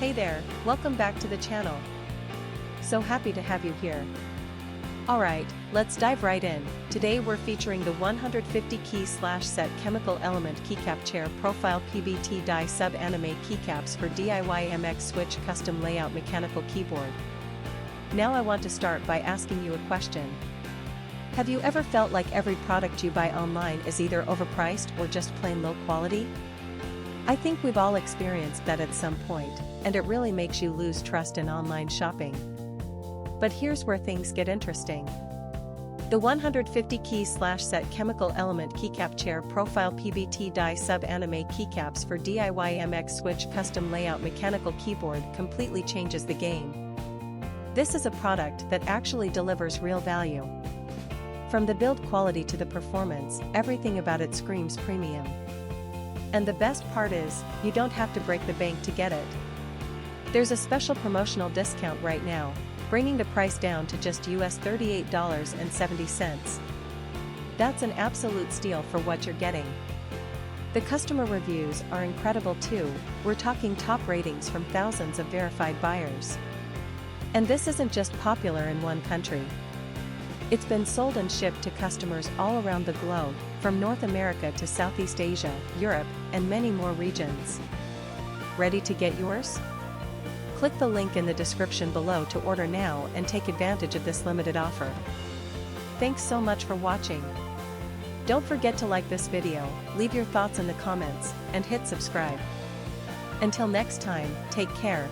Hey there, welcome back to the channel. So happy to have you here. Alright, let's dive right in. Today we're featuring the 150 key/set chemical element Keycap Cherr profile PBT die sub-anime keycaps for DIY MX switch custom layout mechanical keyboard. Now I want to start by asking you a question. Have you ever felt like every product you buy online is either overpriced or just plain low quality? I think we've all experienced that at some point, and it really makes you lose trust in online shopping. But here's where things get interesting. The 150 key/set chemical element Keycap Cherr profile PBT die sub-anime keycaps for DIY MX switch custom layout mechanical keyboard completely changes the game. This is a product that actually delivers real value. From the build quality to the performance, everything about it screams premium. And the best part is, you don't have to break the bank to get it. There's a special promotional discount right now, bringing the price down to just US $38.70. That's an absolute steal for what you're getting. The customer reviews are incredible too, we're talking top ratings from thousands of verified buyers. And this isn't just popular in one country. It's been sold and shipped to customers all around the globe, from North America to Southeast Asia, Europe, and many more regions. Ready to get yours? Click the link in the description below to order now and take advantage of this limited offer. Thanks so much for watching. Don't forget to like this video, leave your thoughts in the comments, and hit subscribe. Until next time, take care.